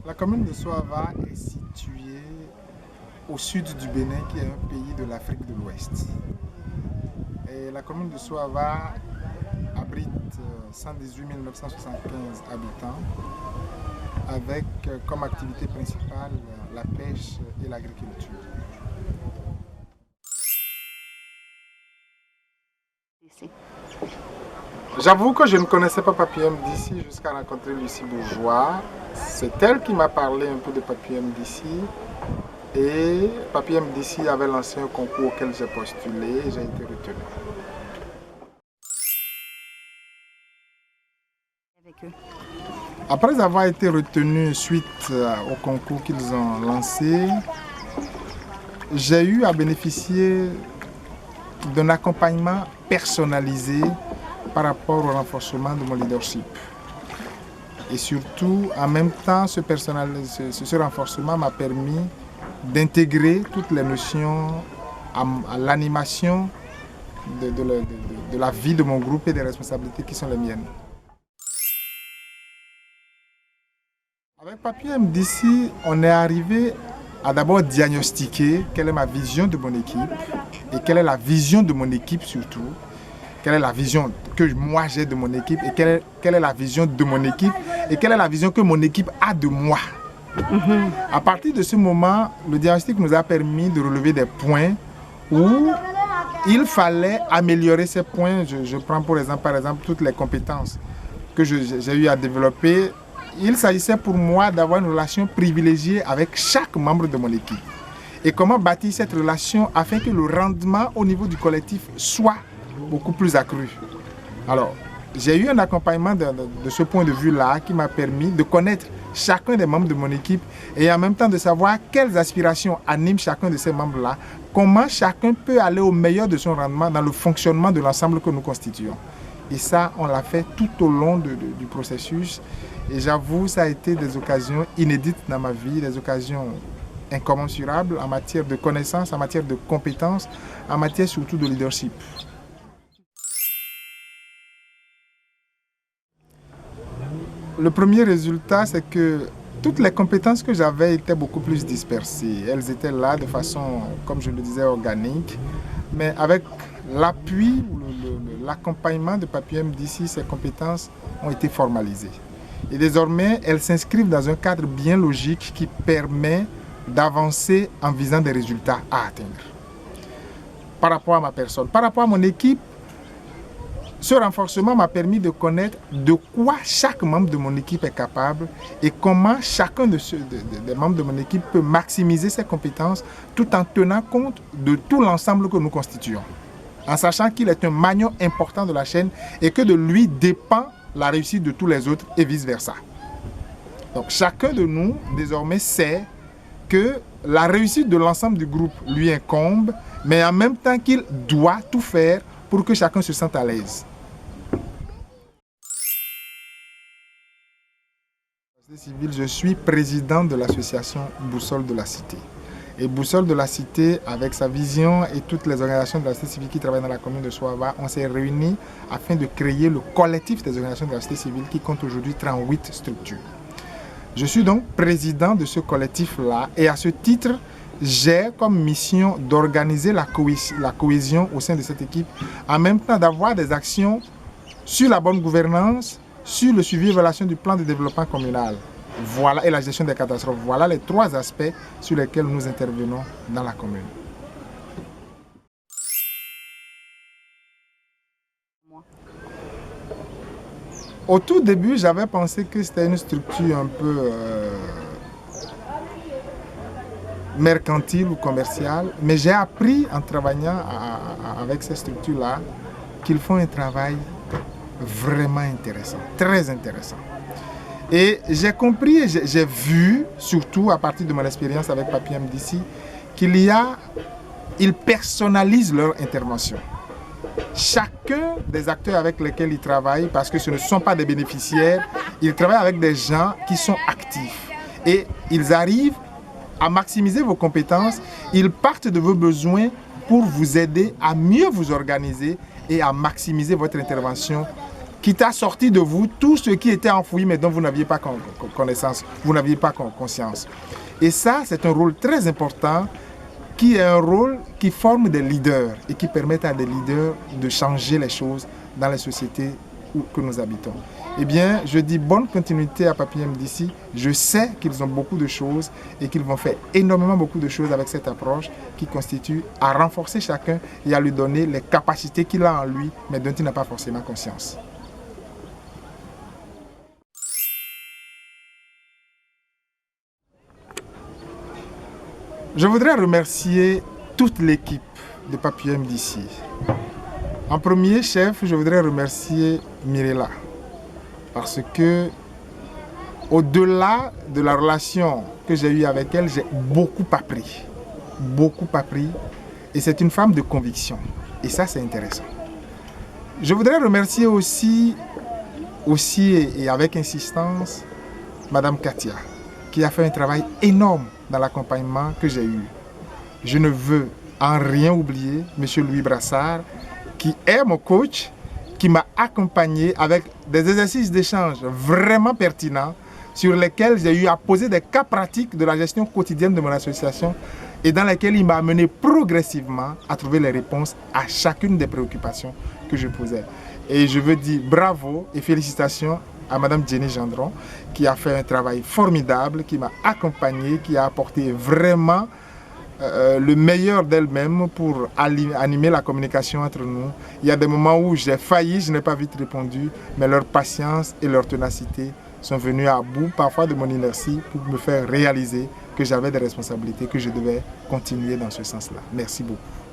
La commune de Soava est située au sud du Bénin, qui est un pays de l'Afrique de l'Ouest. Et la commune de Soava abrite 118 975 habitants, avec comme activité principale la pêche et l'agriculture. J'avoue que je ne connaissais pas Papy MDC jusqu'à rencontrer Lucie Bourgeois. C'est elle qui m'a parlé un peu de Papy MDC. Et Papy MDC avait lancé un concours auquel j'ai postulé et j'ai été retenu. Après avoir été retenu suite au concours qu'ils ont lancé, j'ai eu à bénéficier d'un accompagnement personnalisé par rapport au renforcement de mon leadership. Et surtout, en même temps, ce renforcement m'a permis d'intégrer toutes les notions à l'animation de la vie de mon groupe et des responsabilités qui sont les miennes. Avec Papy MDC, on est arrivé à d'abord diagnostiquer quelle est ma vision de mon équipe et quelle est la vision de mon équipe surtout. Quelle est la vision que moi j'ai de mon équipe et quelle est la vision de mon équipe et quelle est la vision que mon équipe a de moi. À partir de ce moment, le diagnostic nous a permis de relever des points où il fallait améliorer ces points. Je prends par exemple toutes les compétences que j'ai eu à développer. Il s'agissait pour moi d'avoir une relation privilégiée avec chaque membre de mon équipe. Et comment bâtir cette relation afin que le rendement au niveau du collectif soit beaucoup plus accru. Alors, j'ai eu un accompagnement de ce point de vue-là qui m'a permis de connaître chacun des membres de mon équipe et en même temps de savoir quelles aspirations animent chacun de ces membres-là, comment chacun peut aller au meilleur de son rendement dans le fonctionnement de l'ensemble que nous constituons. Et ça, on l'a fait tout au long du processus. Et j'avoue, ça a été des occasions inédites dans ma vie, des occasions incommensurables en matière de connaissances, en matière de compétences, en matière surtout de leadership. Le premier résultat, c'est que toutes les compétences que j'avais étaient beaucoup plus dispersées. Elles étaient là de façon, comme je le disais, organique. Mais avec l'appui, l'accompagnement de Papy MDC, ces compétences ont été formalisées. Et désormais, elles s'inscrivent dans un cadre bien logique qui permet d'avancer en visant des résultats à atteindre. Par rapport à ma personne, par rapport à mon équipe, ce renforcement m'a permis de connaître de quoi chaque membre de mon équipe est capable et comment chacun des membres de mon équipe peut maximiser ses compétences tout en tenant compte de tout l'ensemble que nous constituons. En sachant qu'il est un maillon important de la chaîne et que de lui dépend la réussite de tous les autres et vice-versa. Donc chacun de nous désormais sait que la réussite de l'ensemble du groupe lui incombe, mais en même temps qu'il doit tout faire pour que chacun se sente à l'aise. Je suis président de l'association Boussole de la Cité. Et Boussole de la Cité, avec sa vision et toutes les organisations de la société civile qui travaillent dans la commune de Soava, on s'est réunis afin de créer le collectif des organisations de la société civile qui compte aujourd'hui 38 structures. Je suis donc président de ce collectif-là et à ce titre, j'ai comme mission d'organiser la cohésion au sein de cette équipe, en même temps d'avoir des actions sur la bonne gouvernance, sur le suivi et évaluation du plan de développement communal. Voilà, et la gestion des catastrophes. Voilà les trois aspects sur lesquels nous intervenons dans la commune. Au tout début, j'avais pensé que c'était une structure un peu mercantile ou commerciale, mais j'ai appris en travaillant avec ces structures-là qu'ils font un travail vraiment intéressant, très intéressant. Et j'ai compris, j'ai vu, surtout à partir de mon expérience avec Papy MDC, qu'ils personnalisent leur intervention. Chacun des acteurs avec lesquels ils travaillent, parce que ce ne sont pas des bénéficiaires, ils travaillent avec des gens qui sont actifs. Et ils arrivent à maximiser vos compétences, ils partent de vos besoins pour vous aider à mieux vous organiser et à maximiser votre intervention qui t'a sorti de vous tout ce qui était enfoui mais dont vous n'aviez pas connaissance, vous n'aviez pas conscience. Et ça, c'est un rôle très important qui est un rôle qui forme des leaders et qui permet à des leaders de changer les choses dans les sociétés que nous habitons. Eh bien, je dis bonne continuité à Papy MDC. Je sais qu'ils ont beaucoup de choses et qu'ils vont faire énormément beaucoup de choses avec cette approche qui constitue à renforcer chacun et à lui donner les capacités qu'il a en lui, mais dont il n'a pas forcément conscience. Je voudrais remercier toute l'équipe de Papy MDC. En premier chef, je voudrais remercier Mirella. Parce que, au-delà de la relation que j'ai eue avec elle, j'ai beaucoup appris. Beaucoup appris. Et c'est une femme de conviction. Et ça, c'est intéressant. Je voudrais remercier aussi et avec insistance, Madame Katia, qui a fait un travail énorme dans l'accompagnement que j'ai eu. Je ne veux en rien oublier Monsieur Louis Brassard, qui est mon coach, qui m'a accompagné avec des exercices d'échange vraiment pertinents sur lesquels j'ai eu à poser des cas pratiques de la gestion quotidienne de mon association et dans lesquels il m'a amené progressivement à trouver les réponses à chacune des préoccupations que je posais. Et je veux dire bravo et félicitations à Madame Jenny Gendron qui a fait un travail formidable, qui m'a accompagné, qui a apporté vraiment le meilleur d'elle-même pour animer la communication entre nous. Il y a des moments où j'ai failli, je n'ai pas vite répondu, mais leur patience et leur ténacité sont venus à bout parfois de mon inertie pour me faire réaliser que j'avais des responsabilités, que je devais continuer dans ce sens-là. Merci beaucoup.